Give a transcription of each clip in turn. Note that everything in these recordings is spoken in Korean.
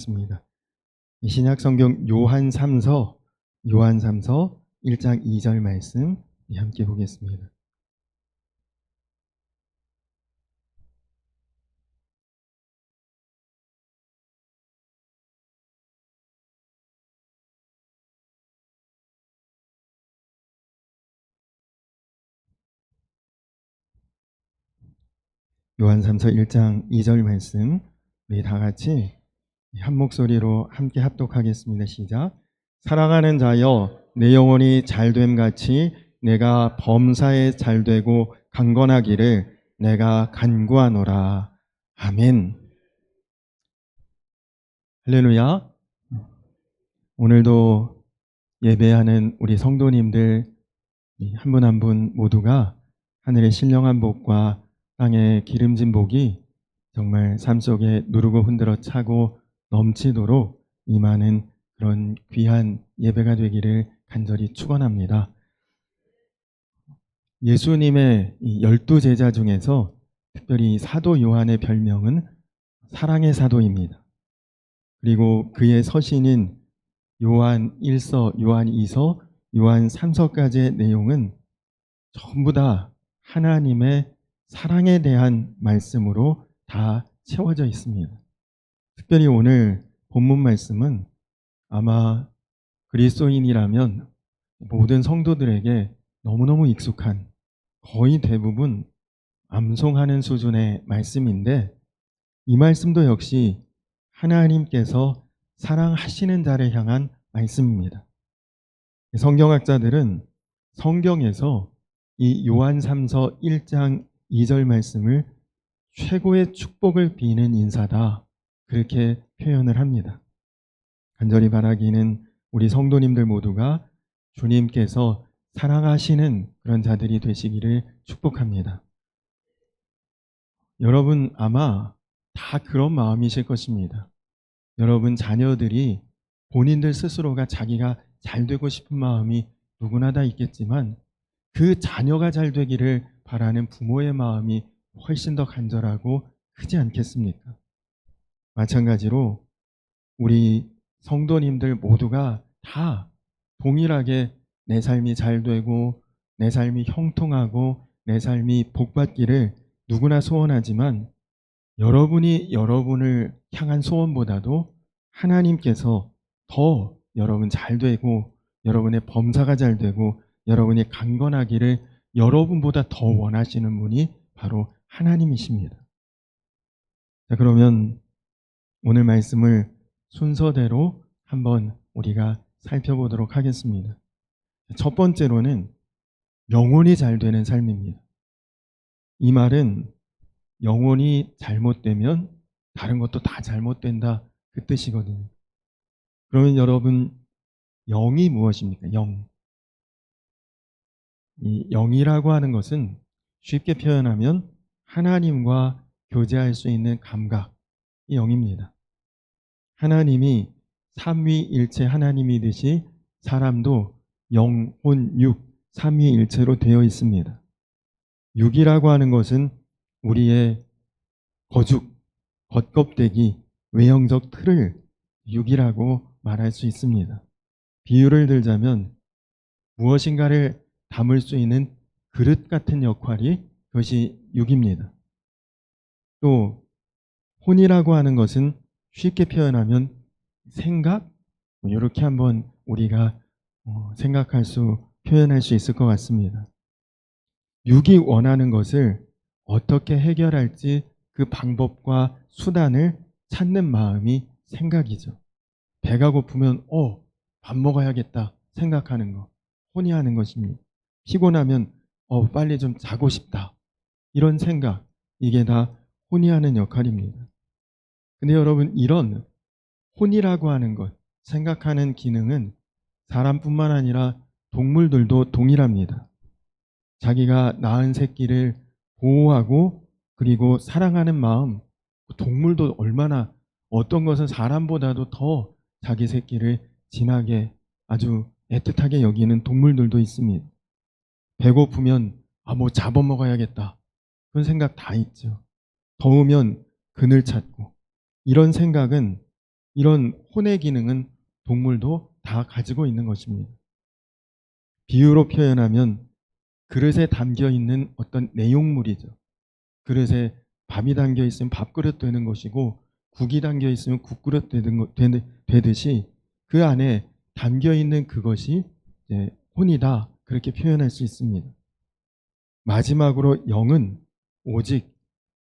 있습니다. 신약 성경 요한 3서 1장 2절 말씀 함께 보겠습니다. 요한 3서 1장 2절 말씀 우리 다 같이 한 목소리로 함께 합독하겠습니다. 시작. 사랑하는 자여, 내 영혼이 잘됨 같이 내가 범사에 잘되고 강건하기를 내가 간구하노라. 아멘. 할렐루야. 오늘도 예배하는 우리 성도님들 한 분 한 분 모두가 하늘의 신령한 복과 땅의 기름진 복이 정말 삶 속에 누르고 흔들어 차고 넘치도록 임하는 그런 귀한 예배가 되기를 간절히 축원합니다. 예수님의 이 12제자 중에서 특별히 사도 요한의 별명은 사랑의 사도입니다. 그리고 그의 서신인 요한 1서, 요한 2서, 요한 3서까지의 내용은 전부 다 하나님의 사랑에 대한 말씀으로 다 채워져 있습니다. 특별히 오늘 본문 말씀은 아마 그리스도인이라면 모든 성도들에게 너무너무 익숙한, 거의 대부분 암송하는 수준의 말씀인데, 이 말씀도 역시 하나님께서 사랑하시는 자를 향한 말씀입니다. 성경학자들은 성경에서 이 요한 3서 1장 2절 말씀을 최고의 축복을 비는 인사다, 그렇게 표현을 합니다. 간절히 바라기는 우리 성도님들 모두가 주님께서 사랑하시는 그런 자들이 되시기를 축복합니다. 여러분 아마 다 그런 마음이실 것입니다. 여러분 자녀들이 본인들 스스로가 자기가 잘 되고 싶은 마음이 누구나 다 있겠지만, 그 자녀가 잘 되기를 바라는 부모의 마음이 훨씬 더 간절하고 크지 않겠습니까? 마찬가지로 우리 성도님들 모두가 다 동일하게 내 삶이 잘 되고 내 삶이 형통하고 내 삶이 복받기를 누구나 소원하지만, 여러분이 여러분을 향한 소원보다도 하나님께서 더 여러분 잘 되고 여러분의 범사가 잘 되고 여러분이 강건하기를 여러분보다 더 원하시는 분이 바로 하나님이십니다. 자, 그러면 오늘 말씀을 순서대로 한번 우리가 살펴보도록 하겠습니다. 첫 번째로는 영혼이 잘 되는 삶입니다. 이 말은 영혼이 잘못되면 다른 것도 다 잘못된다, 그 뜻이거든요. 그러면 여러분, 영이 무엇입니까? 영. 이 영이라고 하는 것은 쉽게 표현하면 하나님과 교제할 수 있는 감각이 영입니다. 하나님이 삼위일체 하나님이듯이 사람도 영, 혼, 육, 삼위일체로 되어 있습니다. 육이라고 하는 것은 우리의 거죽, 겉껍데기, 외형적 틀을 육이라고 말할 수 있습니다. 비유를 들자면 무엇인가를 담을 수 있는 그릇 같은 역할이 그것이 육입니다. 또 혼이라고 하는 것은 쉽게 표현하면 생각, 이렇게 한번 우리가 표현할 수 있을 것 같습니다. 육이 원하는 것을 어떻게 해결할지 그 방법과 수단을 찾는 마음이 생각이죠. 배가 고프면 밥 먹어야겠다 생각하는 거, 혼이 하는 것입니다. 피곤하면 빨리 좀 자고 싶다, 이런 생각, 이게 다 혼이 하는 역할입니다. 근데 여러분, 이런 혼이라고 하는 것, 생각하는 기능은 사람뿐만 아니라 동물들도 동일합니다. 자기가 낳은 새끼를 보호하고 그리고 사랑하는 마음, 동물도 얼마나, 어떤 것은 사람보다도 더 자기 새끼를 진하게 아주 애틋하게 여기는 동물들도 있습니다. 배고프면 뭐 잡아먹어야겠다, 그런 생각 다 있죠. 더우면 그늘 찾고, 이런 생각은 이런 혼의 기능은 동물도 다 가지고 있는 것입니다. 비유로 표현하면 그릇에 담겨 있는 어떤 내용물이죠. 그릇에 밥이 담겨 있으면 밥그릇 되는 것이고 국이 담겨 있으면 국그릇 되듯이 그 안에 담겨 있는 그것이 이제 혼이다, 그렇게 표현할 수 있습니다. 마지막으로 영은 오직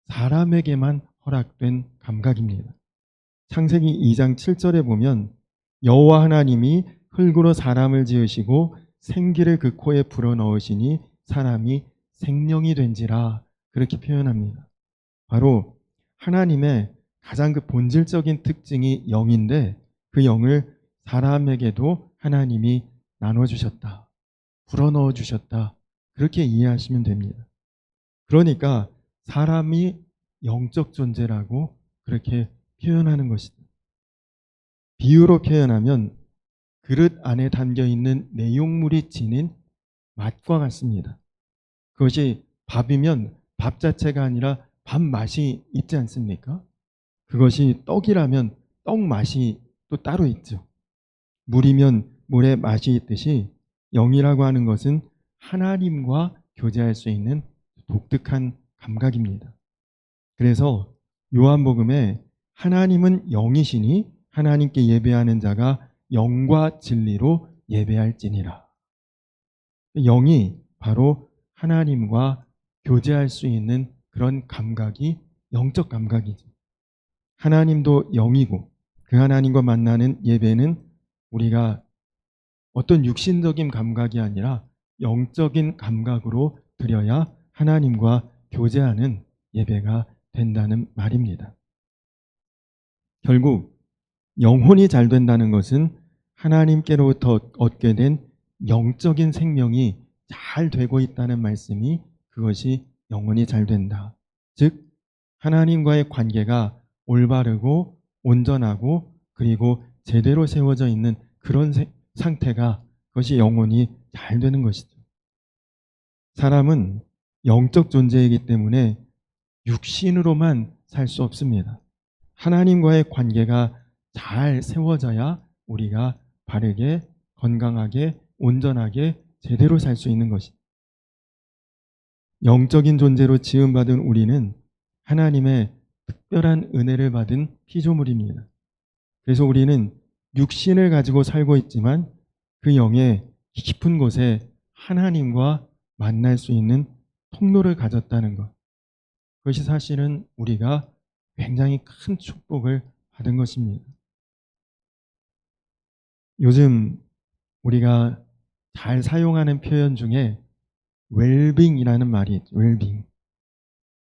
사람에게만 허락된 감각입니다. 창세기 2장 7절에 보면 여호와 하나님이 흙으로 사람을 지으시고 생기를 그 코에 불어넣으시니 사람이 생명이 된지라, 그렇게 표현합니다. 바로 하나님의 가장 그 본질적인 특징이 영인데 그 영을 사람에게도 하나님이 나눠주셨다, 불어넣어 주셨다, 그렇게 이해하시면 됩니다. 그러니까 사람이 영적 존재라고 그렇게 표현하는 것이다. 비유로 표현하면 그릇 안에 담겨 있는 내용물이 지닌 맛과 같습니다. 그것이 밥이면 밥 자체가 아니라 밥 맛이 있지 않습니까? 그것이 떡이라면 떡 맛이 또 따로 있죠. 물이면 물의 맛이 있듯이 영이라고 하는 것은 하나님과 교제할 수 있는 독특한 감각입니다. 그래서 요한복음에 하나님은 영이시니 하나님께 예배하는 자가 영과 진리로 예배할지니라. 영이 바로 하나님과 교제할 수 있는 그런 감각이 영적 감각이죠. 하나님도 영이고 그 하나님과 만나는 예배는 우리가 어떤 육신적인 감각이 아니라 영적인 감각으로 드려야 하나님과 교제하는 예배가 된다는 말입니다. 결국 영혼이 잘 된다는 것은 하나님께로부터 얻게 된 영적인 생명이 잘 되고 있다는 말씀이, 그것이 영혼이 잘 된다. 즉 하나님과의 관계가 올바르고 온전하고 그리고 제대로 세워져 있는 그런 상태가, 그것이 영혼이 잘 되는 것이죠. 사람은 영적 존재이기 때문에 육신으로만 살 수 없습니다. 하나님과의 관계가 잘 세워져야 우리가 바르게, 건강하게, 온전하게, 제대로 살 수 있는 것입니다. 영적인 존재로 지음받은 우리는 하나님의 특별한 은혜를 받은 피조물입니다. 그래서 우리는 육신을 가지고 살고 있지만 그 영의 깊은 곳에 하나님과 만날 수 있는 통로를 가졌다는 것, 그것이 사실은 우리가 굉장히 큰 축복을 받은 것입니다. 요즘 우리가 잘 사용하는 표현 중에 웰빙이라는 말이 있죠. 웰빙.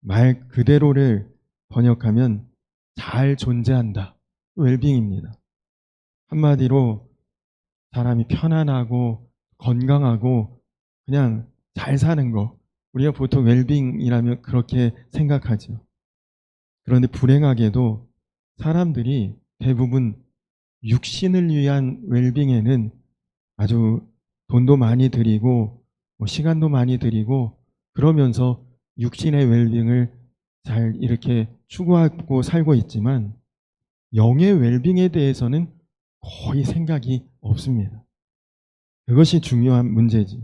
말 그대로를 번역하면 잘 존재한다, 웰빙입니다. 한마디로 사람이 편안하고 건강하고 그냥 잘 사는 거, 우리가 보통 웰빙이라면 그렇게 생각하죠. 그런데 불행하게도 사람들이 대부분 육신을 위한 웰빙에는 아주 돈도 많이 들이고 시간도 많이 들이고 그러면서 육신의 웰빙을 잘 이렇게 추구하고 살고 있지만 영의 웰빙에 대해서는 거의 생각이 없습니다. 그것이 중요한 문제지.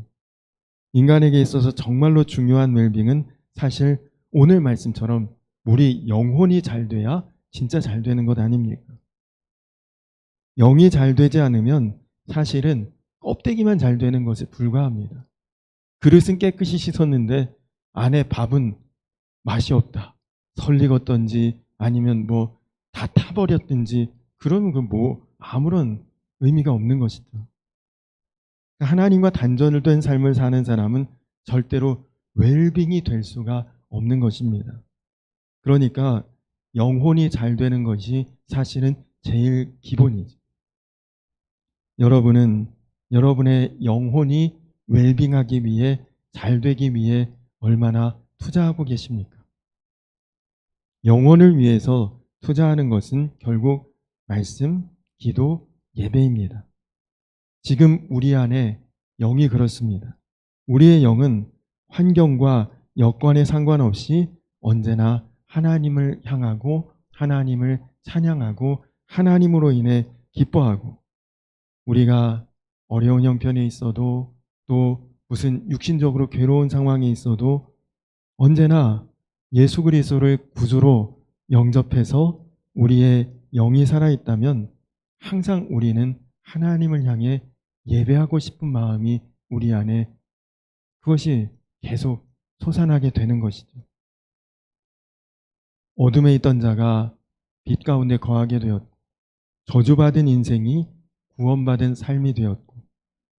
인간에게 있어서 정말로 중요한 웰빙은 사실 오늘 말씀처럼 우리 영혼이 잘 돼야 진짜 잘 되는 것 아닙니까? 영이 잘 되지 않으면 사실은 껍데기만 잘 되는 것에 불과합니다. 그릇은 깨끗이 씻었는데 안에 밥은 맛이 없다, 설익었던지 아니면 뭐 다 타버렸든지, 그러면 그 아무런 의미가 없는 것이죠. 하나님과 단절을 된 삶을 사는 사람은 절대로 웰빙이 될 수가 없는 것입니다. 그러니까 영혼이 잘 되는 것이 사실은 제일 기본이죠. 여러분은 여러분의 영혼이 웰빙하기 위해, 잘 되기 위해 얼마나 투자하고 계십니까? 영혼을 위해서 투자하는 것은 결국 말씀, 기도, 예배입니다. 지금 우리 안에 영이 그렇습니다. 우리의 영은 환경과 여건에 상관없이 언제나 하나님을 향하고 하나님을 찬양하고 하나님으로 인해 기뻐하고, 우리가 어려운 형편에 있어도 또 무슨 육신적으로 괴로운 상황에 있어도 언제나 예수 그리스도를 구주로 영접해서 우리의 영이 살아있다면 항상 우리는 하나님을 향해 예배하고 싶은 마음이 우리 안에, 그것이 계속 솟아나게 되는 것이죠. 어둠에 있던 자가 빛 가운데 거하게 되었고, 저주받은 인생이 구원받은 삶이 되었고,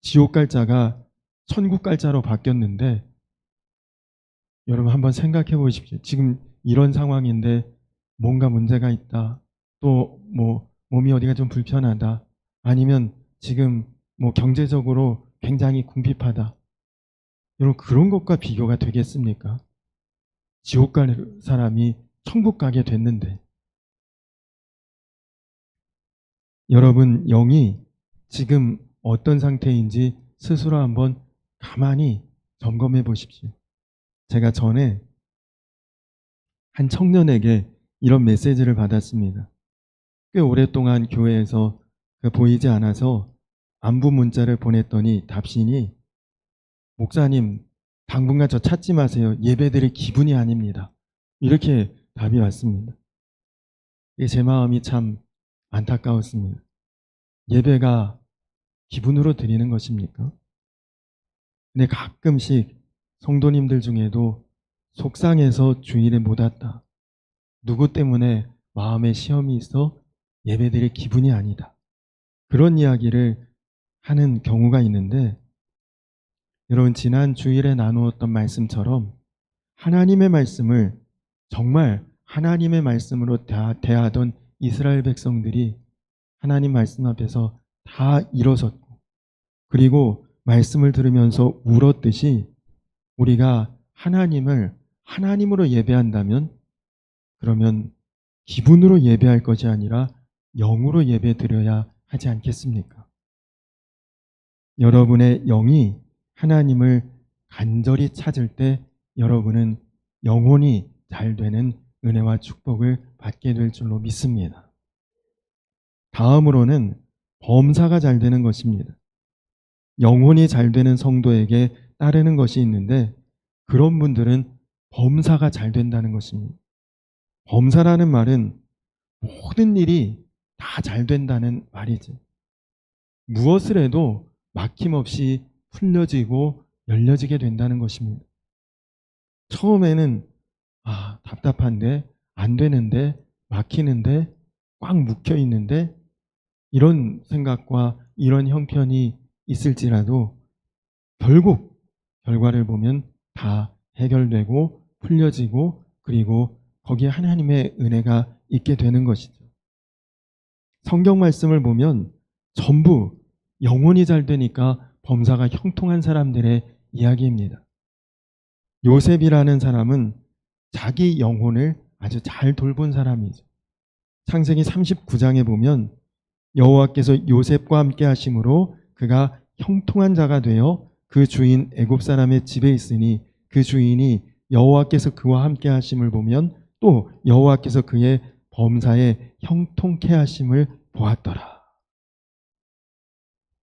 지옥 갈 자가 천국 갈 자로 바뀌었는데, 여러분 한번 생각해 보십시오. 지금 이런 상황인데 뭔가 문제가 있다, 또 뭐 몸이 어디가 좀 불편하다, 아니면 지금 뭐 경제적으로 굉장히 궁핍하다, 여러분 그런 것과 비교가 되겠습니까? 지옥 갈 사람이 천국 가게 됐는데. 여러분 영이 지금 어떤 상태인지 스스로 한번 가만히 점검해 보십시오. 제가 전에 한 청년에게 이런 메시지를 받았습니다. 꽤 오랫동안 교회에서 보이지 않아서 안부 문자를 보냈더니 답신이, 목사님 당분간 저 찾지 마세요. 예배드릴 기분이 아닙니다. 이렇게 답이 왔습니다. 제 마음이 참 안타까웠습니다. 예배가 기분으로 드리는 것입니까? 근데 가끔씩 성도님들 중에도 속상해서 주일에 못 왔다, 누구 때문에 마음에 시험이 있어 예배드릴 기분이 아니다, 그런 이야기를 하는 경우가 있는데, 여러분 지난 주일에 나누었던 말씀처럼 하나님의 말씀을 정말 하나님의 말씀으로 대하던 이스라엘 백성들이 하나님 말씀 앞에서 다 일어섰고, 그리고 말씀을 들으면서 울었듯이 우리가 하나님을 하나님으로 예배한다면, 그러면 기분으로 예배할 것이 아니라 영으로 예배 드려야 하지 않겠습니까? 여러분의 영이 하나님을 간절히 찾을 때 여러분은 영혼이 잘 되는 은혜와 축복을 받게 될 줄로 믿습니다. 다음으로는 범사가 잘 되는 것입니다. 영혼이 잘 되는 성도에게 따르는 것이 있는데, 그런 분들은 범사가 잘 된다는 것입니다. 범사라는 말은 모든 일이 다 잘 된다는 말이죠. 무엇을 해도 막힘없이 풀려지고 열려지게 된다는 것입니다. 처음에는 답답한데, 안 되는데, 막히는데, 꽉 묵혀 있는데, 이런 생각과 이런 형편이 있을지라도 결국 결과를 보면 다 해결되고 풀려지고, 그리고 거기에 하나님의 은혜가 있게 되는 것이죠. 성경 말씀을 보면 전부 영혼이 잘 되니까 범사가 형통한 사람들의 이야기입니다. 요셉이라는 사람은 자기 영혼을 아주 잘 돌본 사람이죠. 창세기 39장에 보면 여호와께서 요셉과 함께 하심으로 그가 형통한 자가 되어 그 주인 애굽 사람의 집에 있으니, 그 주인이 여호와께서 그와 함께 하심을 보면 또 여호와께서 그의 범사에 형통케 하심을 보았더라.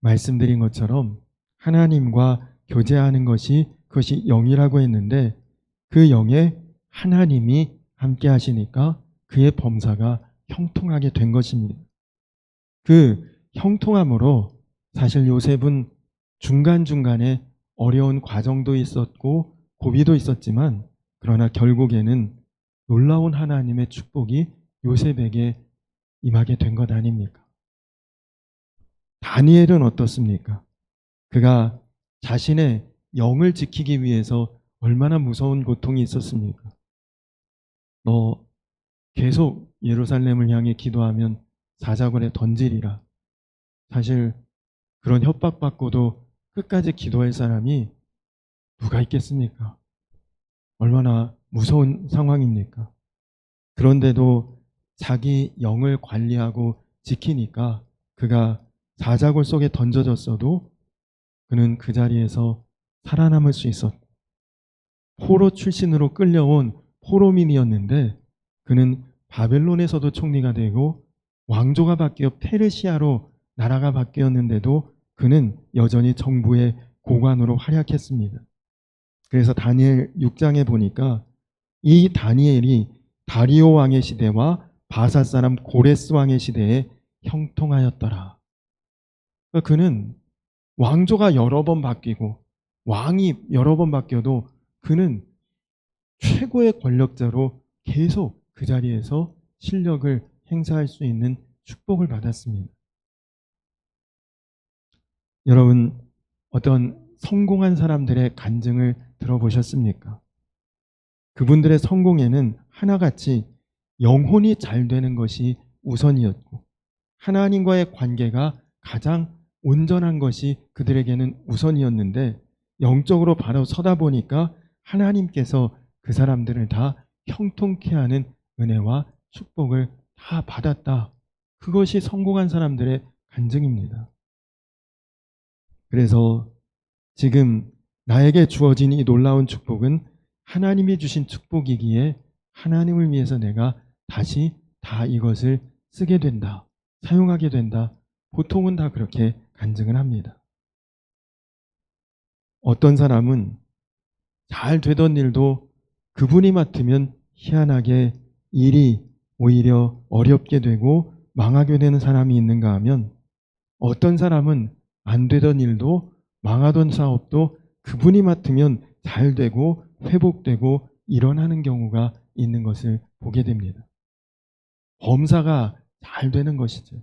말씀드린 것처럼 하나님과 교제하는 것이, 그것이 영이라고 했는데, 그 영에 하나님이 함께 하시니까 그의 범사가 형통하게 된 것입니다. 그 형통함으로 사실 요셉은 중간중간에 어려운 과정도 있었고 고비도 있었지만, 그러나 결국에는 놀라운 하나님의 축복이 요셉에게 임하게 된 것 아닙니까? 다니엘은 어떻습니까? 그가 자신의 영을 지키기 위해서 얼마나 무서운 고통이 있었습니까? 너 계속 예루살렘을 향해 기도하면 사자굴에 던지리라. 사실 그런 협박받고도 끝까지 기도할 사람이 누가 있겠습니까? 얼마나 무서운 상황입니까? 그런데도 자기 영을 관리하고 지키니까 그가 사자굴 속에 던져졌어도 그는 그 자리에서 살아남을 수 있었고, 포로 출신으로 끌려온 포로민이었는데 그는 바벨론에서도 총리가 되고 왕조가 바뀌어 페르시아로 나라가 바뀌었는데도 그는 여전히 정부의 고관으로 활약했습니다. 그래서 다니엘 6장에 보니까 이 다니엘이 다리오 왕의 시대와 바사 사람 고레스 왕의 시대에 형통하였더라. 그러니까 그는 왕조가 여러 번 바뀌고 왕이 여러 번 바뀌어도 그는 최고의 권력자로 계속 그 자리에서 실력을 행사할 수 있는 축복을 받았습니다. 여러분, 어떤 성공한 사람들의 간증을 들어보셨습니까? 그분들의 성공에는 하나같이 영혼이 잘 되는 것이 우선이었고 하나님과의 관계가 가장 온전한 것이 그들에게는 우선이었는데 영적으로 바로 서다 보니까 하나님께서 그 사람들을 다 형통케 하는 은혜와 축복을 다 받았다. 그것이 성공한 사람들의 간증입니다. 그래서 지금 나에게 주어진 이 놀라운 축복은 하나님이 주신 축복이기에 하나님을 위해서 내가 다시 다 이것을 쓰게 된다. 사용하게 된다. 보통은 다 그렇게 간증을 합니다. 어떤 사람은 잘 되던 일도 그분이 맡으면 희한하게 일이 오히려 어렵게 되고 망하게 되는 사람이 있는가 하면 어떤 사람은 안 되던 일도 망하던 사업도 그분이 맡으면 잘 되고 회복되고 일어나는 경우가 있는 것을 보게 됩니다. 범사가 잘 되는 것이죠.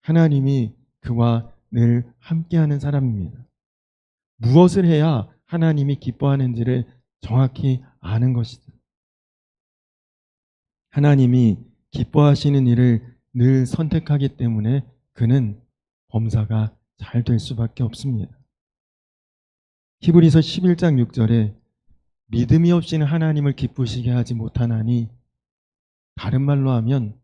하나님이 그와 늘 함께하는 사람입니다. 무엇을 해야 하나님이 기뻐하는지를 정확히 아는 것이죠. 하나님이 기뻐하시는 일을 늘 선택하기 때문에 그는 범사가 잘 될 수밖에 없습니다. 히브리서 11장 6절에 믿음이 없이는 하나님을 기쁘시게 하지 못하나니, 다른 말로 하면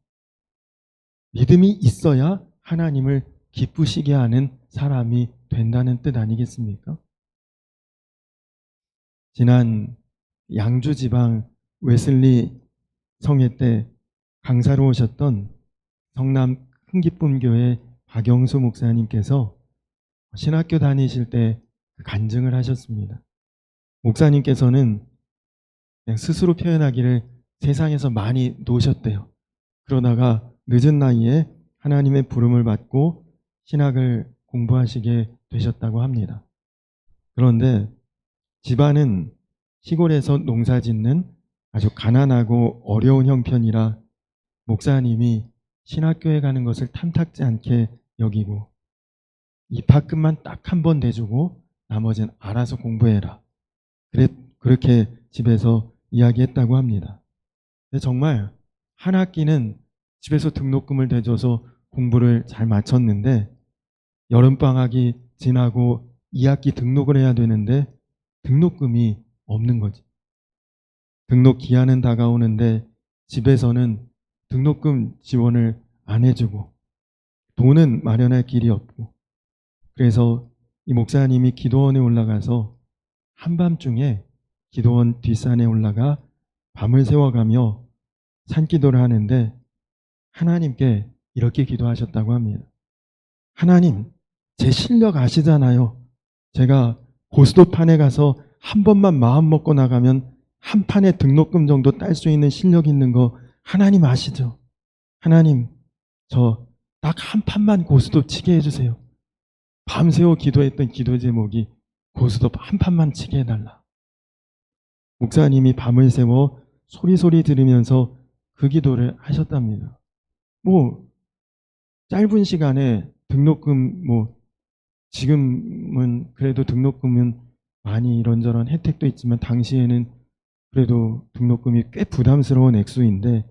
믿음이 있어야 하나님을 기쁘시게 하는 사람이 된다는 뜻 아니겠습니까? 지난 양주 지방 웨슬리 성회 때 강사로 오셨던 성남 흥기쁨교회 박영수 목사님께서 신학교 다니실 때 간증을 하셨습니다. 목사님께서는 그냥 스스로 표현하기를 세상에서 많이 노셨대요. 그러다가 늦은 나이에 하나님의 부름을 받고 신학을 공부하시게 되셨다고 합니다. 그런데 집안은 시골에서 농사 짓는 아주 가난하고 어려운 형편이라 목사님이 신학교에 가는 것을 탐탁지 않게 여기고 입학금만 딱 한 번 대주고 나머지는 알아서 공부해라. 그렇게 집에서 이야기했다고 합니다. 근데 정말 한 학기는 집에서 등록금을 대줘서 공부를 잘 마쳤는데 여름방학이 지나고 2학기 등록을 해야 되는데 등록금이 없는 거지. 등록 기한은 다가오는데 집에서는 등록금 지원을 안 해주고 돈은 마련할 길이 없고, 그래서 이 목사님이 기도원에 올라가서 한밤중에 기도원 뒷산에 올라가 밤을 새워가며 산기도를 하는데 하나님께 이렇게 기도하셨다고 합니다. 하나님, 제 실력 아시잖아요. 제가 고스톱판에 가서 한 번만 마음 먹고 나가면 한 판에 등록금 정도 딸 수 있는 실력 있는 거 하나님 아시죠? 하나님, 저 딱 한 판만 고스톱 치게 해주세요. 밤새워 기도했던 기도 제목이 고스톱 한 판만 치게 해달라. 목사님이 밤을 새워 소리소리 들으면서 그 기도를 하셨답니다. 짧은 시간에 등록금 지금은 그래도 등록금은 많이 이런저런 혜택도 있지만 당시에는 그래도 등록금이 꽤 부담스러운 액수인데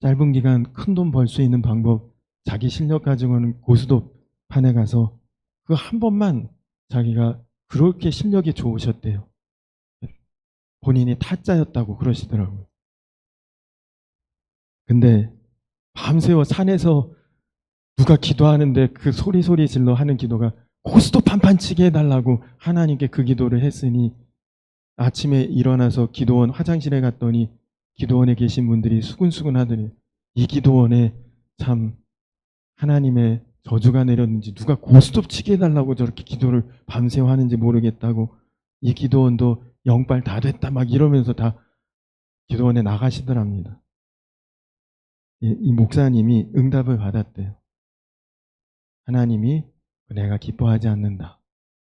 짧은 기간 큰 돈 벌 수 있는 방법, 자기 실력 가지고는 고스톱 판에 가서 그 한 번만 자기가 그렇게 실력이 좋으셨대요. 본인이 타짜였다고 그러시더라고요. 근데 밤새워 산에서 누가 기도하는데 그 소리 질러 하는 기도가 고스톱 한 판 치게 해달라고 하나님께 그 기도를 했으니 아침에 일어나서 기도원 화장실에 갔더니 기도원에 계신 분들이 수근수근 하더니 이 기도원에 참 하나님의 저주가 내렸는지 누가 고스톱 치게 해달라고 저렇게 기도를 밤새 하는지 모르겠다고 이 기도원도 영빨 다 됐다 막 이러면서 다 기도원에 나가시더랍니다. 이 목사님이 응답을 받았대요. 하나님이 내가 기뻐하지 않는다.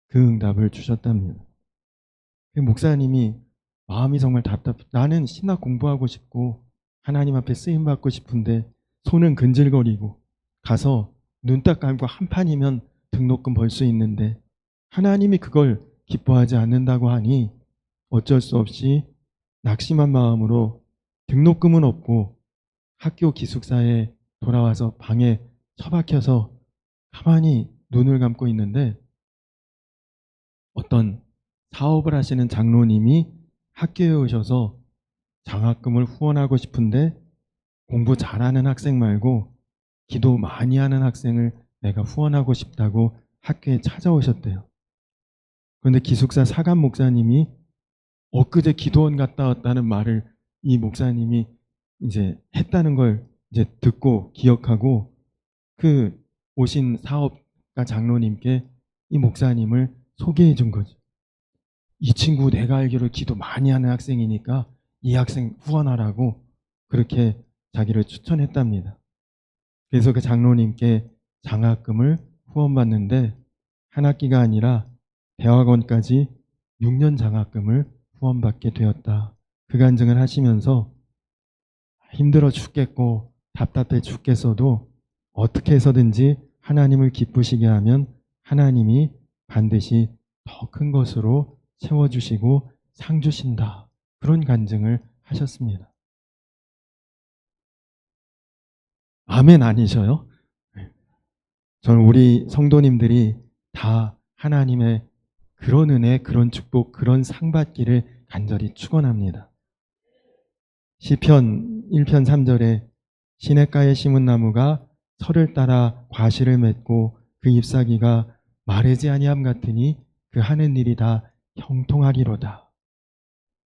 그 응답을 주셨답니다. 그 목사님이 마음이 정말 나는 신학 공부하고 싶고 하나님 앞에 쓰임 받고 싶은데 손은 근질거리고 가서 눈 딱 감고 한 판이면 등록금 벌 수 있는데 하나님이 그걸 기뻐하지 않는다고 하니 어쩔 수 없이 낙심한 마음으로 등록금은 없고 학교 기숙사에 돌아와서 방에 처박혀서 가만히 눈을 감고 있는데 어떤 사업을 하시는 장로님이 학교에 오셔서 장학금을 후원하고 싶은데 공부 잘하는 학생 말고 기도 많이 하는 학생을 내가 후원하고 싶다고 학교에 찾아오셨대요. 그런데 기숙사 사감 목사님이 엊그제 기도원 갔다 왔다는 말을 이 목사님이 이제 했다는 걸 이제 듣고 기억하고 그 오신 사업가 장로님께 이 목사님을 소개해 준 거죠. 이 친구 내가 알기로 기도 많이 하는 학생이니까 이 학생 후원하라고 그렇게 자기를 추천했답니다. 그래서 그 장로님께 장학금을 후원받는데 한 학기가 아니라 대학원까지 6년 장학금을 후원받게 되었다. 그 간증을 하시면서 힘들어 죽겠고 답답해 죽겠어도 어떻게 해서든지 하나님을 기쁘시게 하면 하나님이 반드시 더 큰 것으로 채워주시고 상 주신다. 그런 간증을 하셨습니다. 아멘 아니셔요? 저는 우리 성도님들이 다 하나님의 그런 은혜, 그런 축복, 그런 상 받기를 간절히 축원합니다. 시편 1편 3절에 시냇가에 심은 나무가 철을 따라 과실을 맺고 그 잎사귀가 마르지 아니함 같으니 그 하는 일이 다 형통하리로다.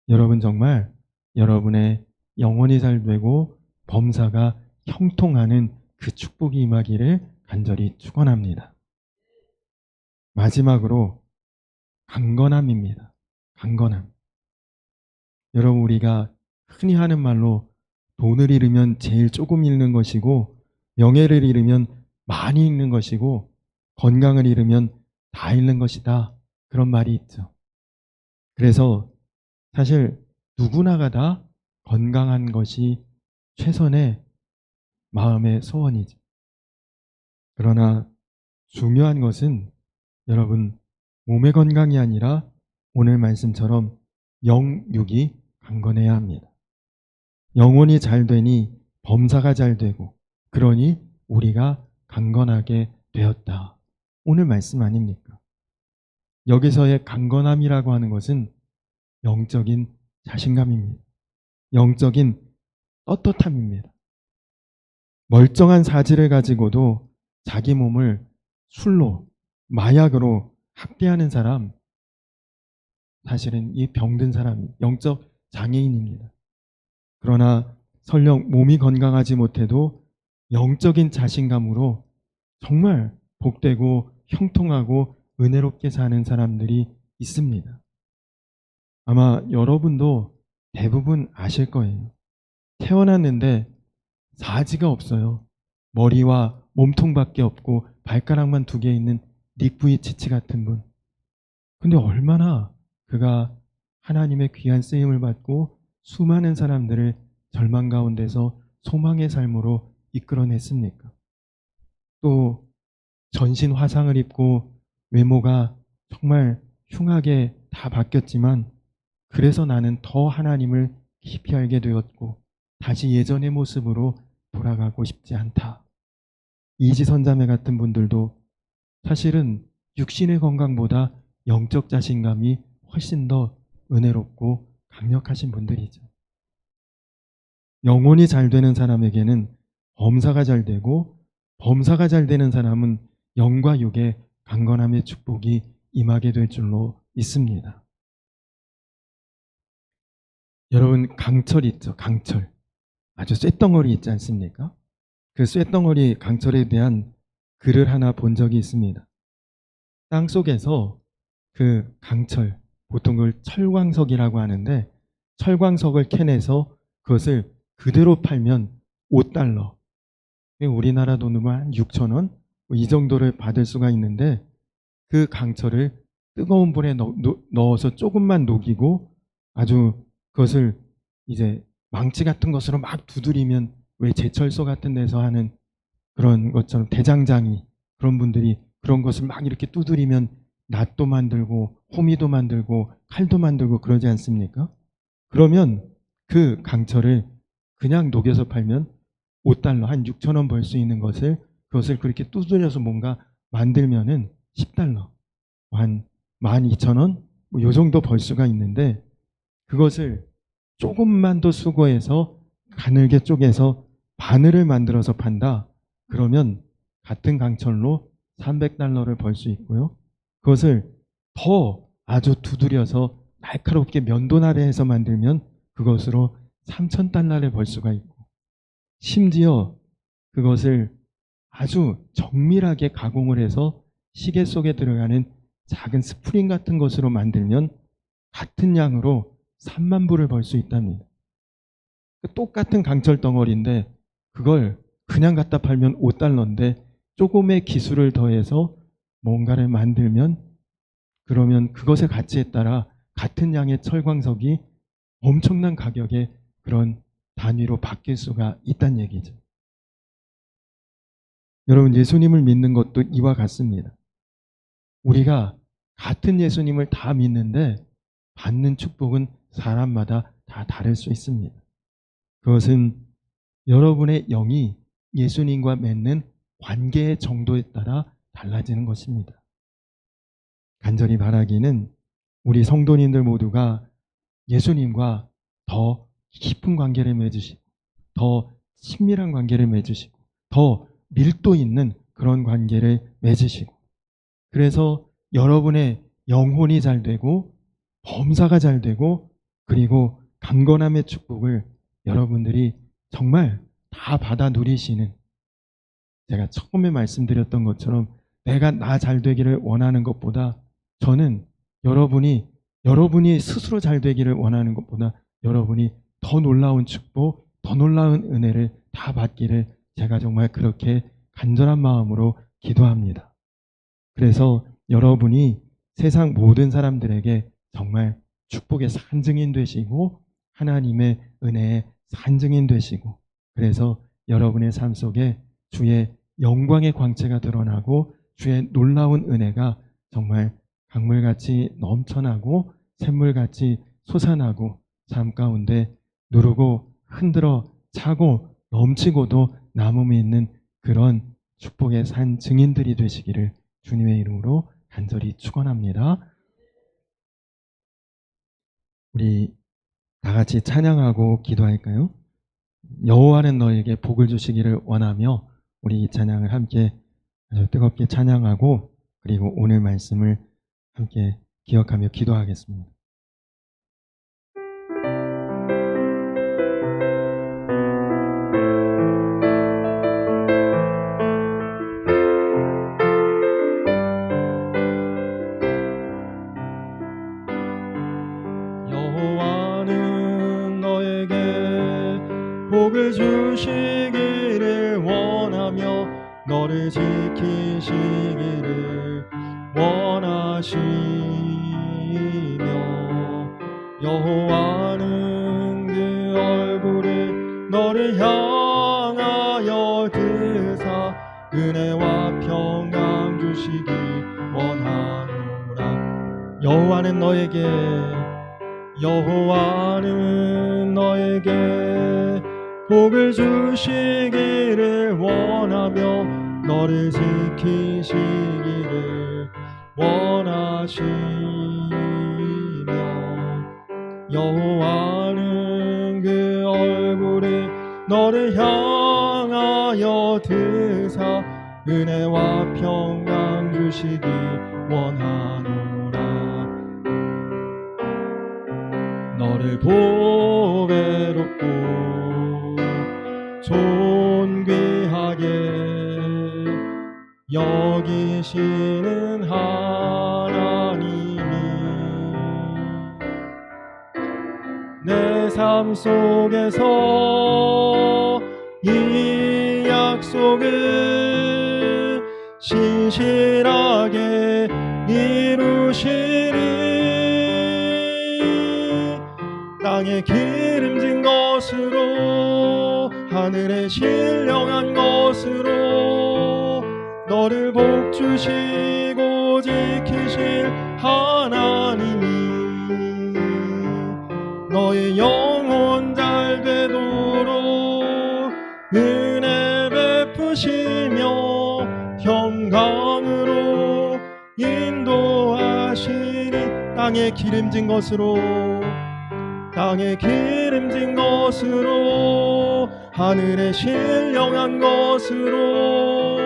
여러분 정말 여러분의 영혼이 잘 되고 범사가 형통하는 그 축복이 임하기를 간절히 축원합니다. 마지막으로 강건함입니다. 강건함. 여러분 우리가 흔히 하는 말로 돈을 잃으면 제일 조금 잃는 것이고 명예를 잃으면 많이 잃는 것이고 건강을 잃으면 다 잃는 것이다. 그런 말이 있죠. 그래서 사실 누구나가 다 건강한 것이 최선의 마음의 소원이죠. 그러나 중요한 것은 여러분 몸의 건강이 아니라 오늘 말씀처럼 영육이 강건해야 합니다. 영혼이 잘 되니 범사가 잘 되고 그러니 우리가 강건하게 되었다. 오늘 말씀 아닙니까? 여기서의 강건함이라고 하는 것은 영적인 자신감입니다. 영적인 떳떳함입니다. 멀쩡한 사지를 가지고도 자기 몸을 술로, 마약으로 학대하는 사람, 사실은 이 병든 사람이 영적 장애인입니다. 그러나 설령 몸이 건강하지 못해도 영적인 자신감으로 정말 복되고 형통하고 은혜롭게 사는 사람들이 있습니다. 아마 여러분도 대부분 아실 거예요. 태어났는데 사지가 없어요. 머리와 몸통밖에 없고 발가락만 2개 있는 닉 부이치치 같은 분. 근데 얼마나 그가 하나님의 귀한 쓰임을 받고 수많은 사람들을 절망 가운데서 소망의 삶으로 이끌어냈습니까? 또 전신 화상을 입고 외모가 정말 흉하게 다 바뀌었지만 그래서 나는 더 하나님을 깊이 알게 되었고 다시 예전의 모습으로 돌아가고 싶지 않다. 이지선자매 같은 분들도 사실은 육신의 건강보다 영적 자신감이 훨씬 더 은혜롭고 강력하신 분들이죠. 영혼이 잘 되는 사람에게는 범사가 잘 되고 범사가 잘 되는 사람은 영과 육의 강건함의 축복이 임하게 될 줄로 믿습니다. 여러분 강철 있죠? 강철. 아주 쇳덩어리 있지 않습니까? 그 쇳덩어리 강철에 대한 글을 하나 본 적이 있습니다. 땅 속에서 그 강철, 보통 그걸 철광석이라고 하는데, 철광석을 캐내서 그것을 그대로 팔면 5달러, 우리나라 돈으로 한 6천 원? 이 정도를 받을 수가 있는데, 그 강철을 뜨거운 불에 넣어서 조금만 녹이고 아주 그것을 이제 망치 같은 것으로 막 두드리면, 왜 제철소 같은 데서 하는 그런 것처럼 대장장이, 그런 분들이 그런 것을 막 이렇게 두드리면 낫도 만들고 호미도 만들고 칼도 만들고 그러지 않습니까? 그러면 그 강철을 그냥 녹여서 팔면 5달러, 한 6천 원 벌 수 있는 것을, 그것을 그렇게 두드려서 뭔가 만들면은 10달러, 한 12,000원? 뭐 요 정도 벌 수가 있는데, 그것을 조금만 더 수고해서 가늘게 쪼개서 바늘을 만들어서 판다. 그러면 같은 강철로 300달러를 벌 수 있고요. 그것을 더 아주 두드려서 날카롭게 면도날에 해서 만들면 그것으로 3,000달러를 벌 수가 있고, 심지어 그것을 아주 정밀하게 가공을 해서 시계 속에 들어가는 작은 스프링 같은 것으로 만들면 같은 양으로 3만 불을 벌 수 있답니다. 똑같은 강철 덩어리인데 그걸 그냥 갖다 팔면 5달러인데 조금의 기술을 더해서 뭔가를 만들면, 그러면 그것의 가치에 따라 같은 양의 철광석이 엄청난 가격의 그런 단위로 바뀔 수가 있다는 얘기죠. 여러분, 예수님을 믿는 것도 이와 같습니다. 우리가 같은 예수님을 다 믿는데 받는 축복은 사람마다 다 다를 수 있습니다. 그것은 여러분의 영이 예수님과 맺는 관계의 정도에 따라 달라지는 것입니다. 간절히 바라기는 우리 성도님들 모두가 예수님과 더 깊은 관계를 맺으시고, 더 친밀한 관계를 맺으시고, 더 밀도 있는 그런 관계를 맺으시고, 그래서 여러분의 영혼이 잘 되고 범사가 잘 되고, 그리고 강건함의 축복을 여러분들이 정말 다 받아 누리시는, 제가 처음에 말씀드렸던 것처럼 내가 나 잘 되기를 원하는 것보다, 저는 여러분이 스스로 잘 되기를 원하는 것보다 여러분이 더 놀라운 축복, 더 놀라운 은혜를 다 받기를 제가 정말 그렇게 간절한 마음으로 기도합니다. 그래서 여러분이 세상 모든 사람들에게 정말 축복의 산증인 되시고 하나님의 은혜의 산증인 되시고, 그래서 여러분의 삶 속에 주의 영광의 광채가 드러나고 주의 놀라운 은혜가 정말 강물같이 넘쳐나고 샘물같이 솟아나고 삶 가운데 누르고 흔들어 차고 넘치고도 남음이 있는 그런 축복의 산 증인들이 되시기를 주님의 이름으로 간절히 축원합니다. 우리 다 같이 찬양하고 기도할까요? 여호와는 너에게 복을 주시기를 원하며, 우리 이 찬양을 함께 아주 뜨겁게 찬양하고, 그리고 오늘 말씀을 함께 기억하며 기도하겠습니다. 여호와는 너에게 복을 주시기를 원하며 너를 지키시기를 원하시며, 여호와는 그 얼굴을 너를 향하여 드사 은혜와 평강 주시기 원하노라. 여호와는 너에게 복을 주시기를 원하며 너를 지키시기를 원하시며, 여호와는 그 얼굴을 너를 향하여 드사 은혜와 평강 주시기 원하노라. 너를 보배롭고 존귀하게 여기시는 하나님이 내 삶 속에서 이 약속을 신실하게 이루시리 땅에 기름진 것으로 하늘에 신령한 것으로 너를 복주시고 지키실 하나님이 너의 영혼 잘 되도록 은혜 베푸시며 평강으로 인도하시니 땅에 기름진 것으로 하늘에 신령한 것으로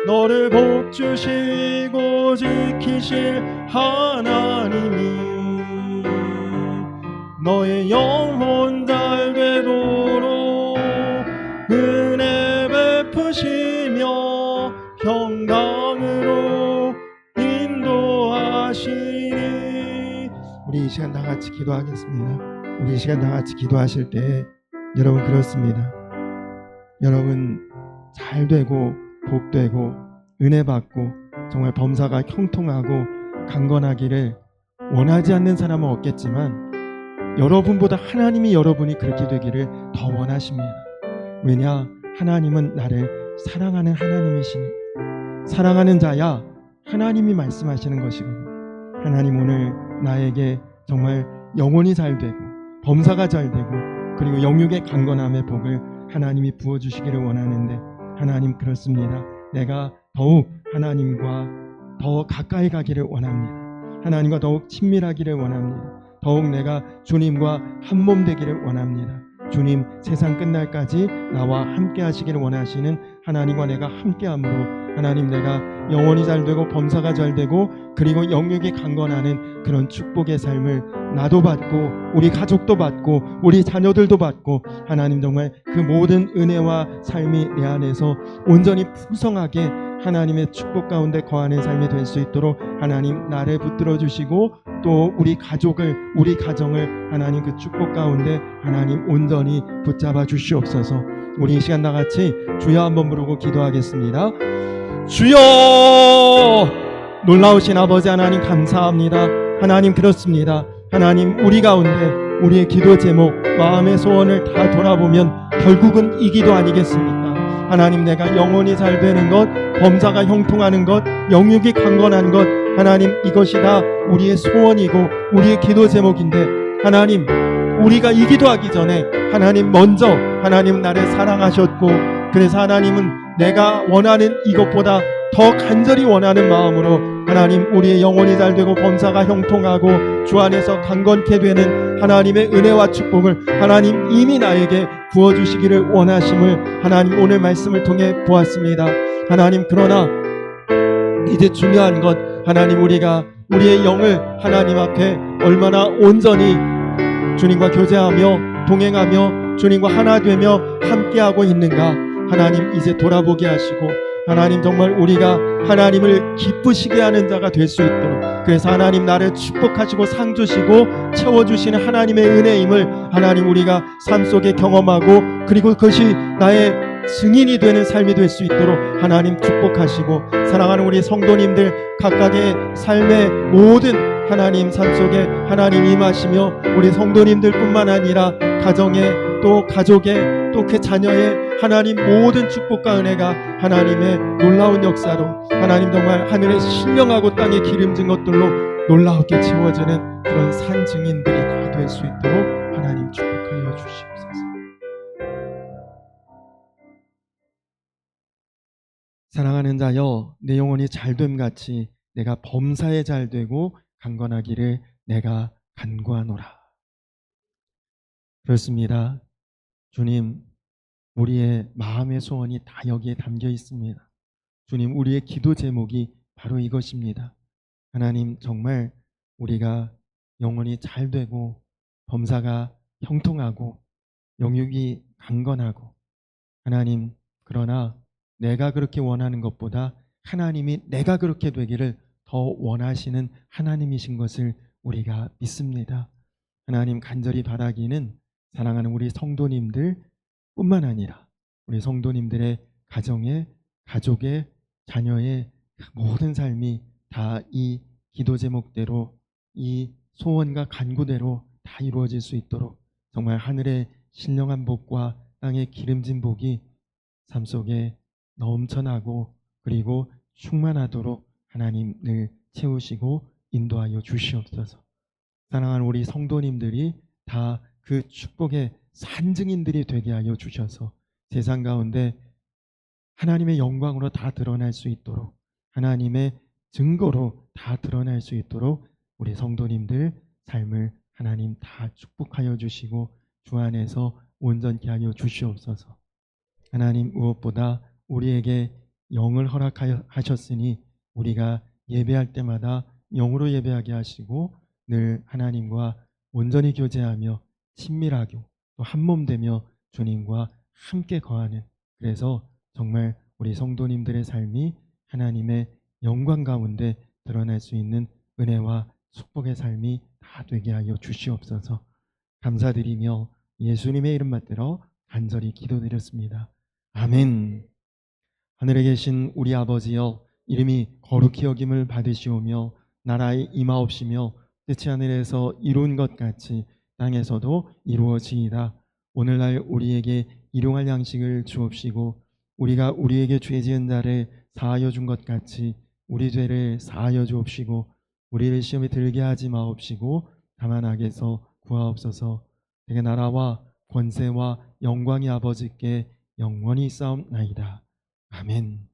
너를 복주시고 지키실 하나님이 너의 영혼 잘 되도록 은혜 베푸시며 평강으로 인도하시니 우리 이 시간 다 같이 기도하겠습니다. 우리 이 시간 다 같이 기도하실 때 여러분 그렇습니다. 여러분 잘 되고 복되고 은혜 받고 정말 범사가 형통하고 강건하기를 원하지 않는 사람은 없겠지만 여러분보다 하나님이 여러분이 그렇게 되기를 더 원하십니다. 왜냐? 하나님은 나를 사랑하는 하나님이시니 사랑하는 자야 하나님이 말씀하시는 것이거든요. 하나님 오늘 나에게 정말 영혼이 잘 되고 범사가 잘 되고 그리고 영육의 강건함의 복을 하나님이 부어주시기를 원하는데 하나님 그렇습니다. 내가 더욱 하나님과 더 가까이 가기를 원합니다. 하나님과 더욱 친밀하기를 원합니다. 더욱 내가 주님과 한 몸 되기를 원합니다. 주님 세상 끝날까지 나와 함께 하시기를 원하시는 하나님과 내가 함께함으로 하나님 내가 영혼이 잘 되고 범사가 잘 되고 그리고 영육이 강건하는 그런 축복의 삶을 나도 받고 우리 가족도 받고 우리 자녀들도 받고 하나님 정말 그 모든 은혜와 삶이 내 안에서 온전히 풍성하게 하나님의 축복 가운데 거하는 삶이 될 수 있도록 하나님 나를 붙들어 주시고 또 우리 가족을 우리 가정을 하나님 그 축복 가운데 하나님 온전히 붙잡아 주시옵소서. 우리 이 시간 다 같이 주여 한번 부르고 기도하겠습니다. 주여 놀라우신 아버지 하나님 감사합니다. 하나님 그렇습니다. 하나님 우리 가운데 우리의 기도 제목 마음의 소원을 다 돌아보면 결국은 이 기도 아니겠습니까? 하나님 내가 영혼이 잘 되는 것 범사가 형통하는 것 영육이 강건한 것 하나님 이것이 다 우리의 소원이고 우리의 기도 제목인데 하나님 우리가 이 기도하기 전에 하나님 먼저 하나님 나를 사랑하셨고 그래서 하나님은 내가 원하는 이것보다 더 간절히 원하는 마음으로 하나님 우리의 영혼이 잘 되고 범사가 형통하고 주 안에서 강건케 되는 하나님의 은혜와 축복을 하나님 이미 나에게 부어주시기를 원하심을 하나님 오늘 말씀을 통해 보았습니다. 하나님 그러나 이제 중요한 것 하나님 우리가 우리의 영을 하나님 앞에 얼마나 온전히 주님과 교제하며 동행하며 주님과 하나 되며 함께하고 있는가 하나님 이제 돌아보게 하시고 하나님 정말 우리가 하나님을 기쁘시게 하는 자가 될 수 있도록 그래서 하나님 나를 축복하시고 상 주시고 채워주시는 하나님의 은혜임을 하나님 우리가 삶 속에 경험하고 그리고 그것이 나의 증인이 되는 삶이 될 수 있도록 하나님 축복하시고 사랑하는 우리 성도님들 각각의 삶의 모든 하나님 삶 속에 하나님 임하시며 우리 성도님들 뿐만 아니라 가정에 또 가족에 또 그 자녀의 하나님 모든 축복과 은혜가 하나님의 놀라운 역사로 하나님 정말 하늘의 신령하고 땅에 기름진 것들로 놀라웠게 채워지는 그런 산 증인들이 다 될 수 있도록 하나님 축복하여 주시옵소서. 사랑하는 자여 내 영혼이 잘됨같이 내가 범사에 잘되고 강건하기를 내가 간구하노라. 그렇습니다. 주님 우리의 마음의 소원이 다 여기에 담겨 있습니다. 주님 우리의 기도 제목이 바로 이것입니다. 하나님 정말 우리가 영혼이 잘되고 범사가 형통하고 영육이 강건하고 하나님, 그러나 내가 그렇게 원하는 것보다 하나님이 내가 그렇게 되기를 더 원하시는 하나님이신 것을 우리가 믿습니다. 하나님, 간절히 바라기는 사랑하는 우리 성도님들 뿐만 아니라 우리 성도님들의 가정의, 가족의, 자녀의 모든 삶이 다 이 기도 제목대로, 이 소원과 간구대로 다 이루어질 수 있도록 정말 하늘의 신령한 복과 땅의 기름진 복이 삶 속에 넘쳐나고 그리고 충만하도록 하나님 늘 채우시고 인도하여 주시옵소서. 사랑하는 우리 성도님들이 다 그 축복의 산증인들이 되게 하여 주셔서 세상 가운데 하나님의 영광으로 다 드러날 수 있도록, 하나님의 증거로 다 드러날 수 있도록 우리 성도님들 삶을 하나님 다 축복하여 주시고 주 안에서 온전케 하여 주시옵소서. 하나님, 무엇보다 우리에게 영을 허락하여 하셨으니 우리가 예배할 때마다 영으로 예배하게 하시고 늘 하나님과 온전히 교제하며 친밀하고 또 한 몸 되며 주님과 함께 거하는, 그래서 정말 우리 성도님들의 삶이 하나님의 영광 가운데 드러날 수 있는 은혜와 축복의 삶이 다 되게 하여 주시옵소서. 감사드리며 예수님의 이름 받들어 간절히 기도드렸습니다. 아멘. 하늘에 계신 우리 아버지여, 이름이 거룩히 여김을 받으시오며 나라의 임하옵시며 뜻이 하늘에서 이룬 것 같이 땅에서도 이루어지이다. 오늘날 우리에게 일용할 양식을 주옵시고 우리가 우리에게 죄 지은 자를 사하여 준 것 같이 우리 죄를 사하여 주옵시고 우리를 시험에 들게 하지 마옵시고 다만 악에서 구하옵소서. 내게 나라와 권세와 영광이 아버지께 영원히 있사옵나이다. 아멘.